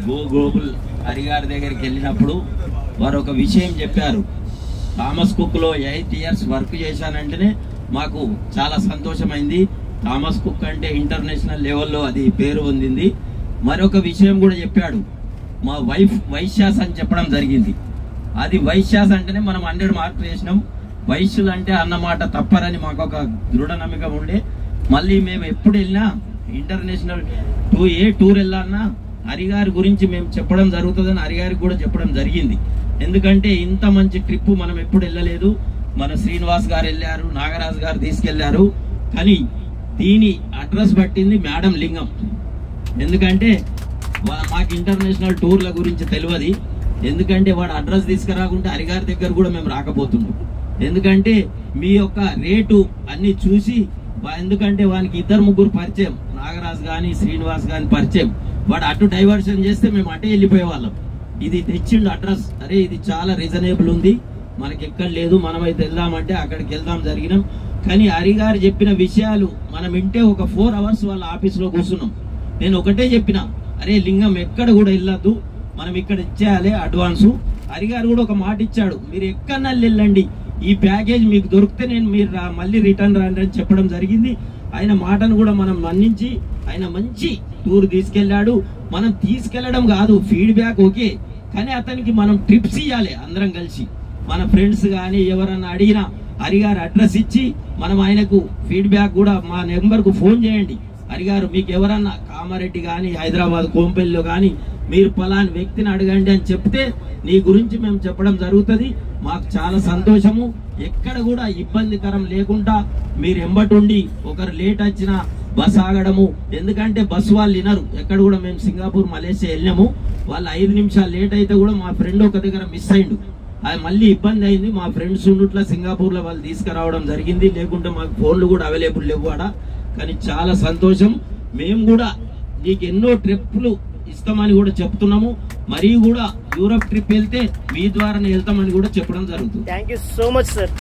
గోగుల్ హరిగారి దగ్గరికి వెళ్ళినప్పుడు వారు ఒక విషయం చెప్పారు. థామస్ కుక్ లో 8 years వర్క్ చేశానంటేనే మాకు చాలా సంతోషమైంది. థామస్ కుక్ అంటే ఇంటర్నేషనల్ లెవెల్లో అది పేరు పొందింది. మరొక విషయం కూడా చెప్పాడు, మా వైఫ్ వైశ్యాస్ అని చెప్పడం జరిగింది. అది వైశ్యాస్ అంటేనే మనం 100 మార్కులు వేసినాం. వైశ్యులు అంటే అన్నమాట తప్పరని మాకు ఒక దృఢ నమ్మకం ఉండే. మళ్ళీ మేము ఎప్పుడు వెళ్ళినా ఇంటర్నేషనల్ టూర్ వెళ్ళాలన్నా హరిగారి గురించి మేము చెప్పడం జరుగుతుందని హరిగారికి కూడా చెప్పడం జరిగింది. ఎందుకంటే ఇంత మంచి ట్రిప్ మనం ఎప్పుడు వెళ్ళలేదు. మన శ్రీనివాస్ గారు వెళ్ళారు, నాగరాజు గారు తీసుకెళ్లారు. కానీ దీని అడ్రస్ పట్టింది మేడం లింగం. ఎందుకంటే మాకు ఇంటర్నేషనల్ టూర్ల గురించి తెలియదు. ఎందుకంటే వాడు అడ్రస్ తీసుకురాకుంటే హరిగారి దగ్గర కూడా మేము రాకపోతున్నాం. ఎందుకంటే మీ యొక్క రేటు అన్ని చూసి, ఎందుకంటే వానికి 2-3 పరిచయం, నాగరాజు గాని శ్రీనివాస్ గాని పరిచయం. వాడు అటు డైవర్షన్ చేస్తే మేము అటే వెళ్ళిపోయే వాళ్ళం. ఇది తెచ్చిండు అడ్రస్, అరే ఇది చాలా రీజనబుల్ ఉంది, మనకి ఎక్కడ లేదు, మనమైతే వెళ్దామంటే అక్కడికి వెళ్దాం జరిగినాం. కానీ హరిగారు చెప్పిన విషయాలు మనం వింటే ఒక 4 hours వాళ్ళ ఆఫీస్లో కూర్చున్నాం. నేను ఒకటే చెప్పిన, అరే లింగం ఎక్కడ కూడా వెళ్ళొద్దు, మనం ఇక్కడ ఇచ్చేయాలి అడ్వాన్సు. హరిగారు కూడా ఒక మాట ఇచ్చాడు, మీరు ఎక్కడన్నా వెళ్ళండి, ఈ ప్యాకేజ్ మీకు దొరికితే నేను మీరు మళ్ళీ రిటర్న్ రండి అని చెప్పడం జరిగింది. ఆయన మాటను కూడా మనం మన్నించి ఆయన మంచి టూర్ తీసుకెళ్లాడు. మనం తీసుకెళ్లడం కాదు, ఫీడ్బ్యాక్ ఓకే, కానీ అతనికి మనం ట్రిప్స్ ఇవ్వాలి. అందరం కలిసి మన ఫ్రెండ్స్ కానీ ఎవరన్నా అడిగినా హరిగారు అడ్రస్ ఇచ్చి మనం ఆయనకు ఫీడ్బ్యాక్ కూడా, మా నెంబర్కు ఫోన్ చేయండి, హరిగారు మీకు ఎవరన్నా కామారెడ్డి కానీ హైదరాబాద్ కోంపల్లిలో కానీ మీరు పలాని వ్యక్తిని అడగండి అని చెప్తే నీ గురించి మేము చెప్పడం జరుగుతుంది. మాకు చాలా సంతోషము. ఎక్కడ కూడా ఇబ్బందికరం లేకుండా మీరు ఎంబటుండి ఒకరు లేట్ వచ్చినా బస్ ఆగడము, ఎందుకంటే బస్సు వాళ్ళు వినరు. ఎక్కడ కూడా మేము సింగపూర్ మలేషియా వెళ్ళినాము, వాళ్ళు 5 నిమిషాలు లేట్ అయితే కూడా మా ఫ్రెండ్ ఒక దగ్గర మిస్ అయిండు, అది మళ్ళీ ఇబ్బంది అయింది. మా ఫ్రెండ్స్ ఉన్నట్ల సింగపూర్ లో వాళ్ళు తీసుకురావడం జరిగింది, లేకుంటే మాకు ఫోన్లు కూడా అవైలబుల్ లేవు ఆడ. కానీ చాలా సంతోషం. మేము కూడా నీకు ఎన్నో ట్రిప్లు ఇస్తామని కూడా చెప్తున్నాము. మరియు కూడా యూరప్ ట్రిప్ వెళ్తే మీ ద్వారానే వెళ్తామని కూడా చెప్పడం జరుగుతుంది. Thank you so much sir.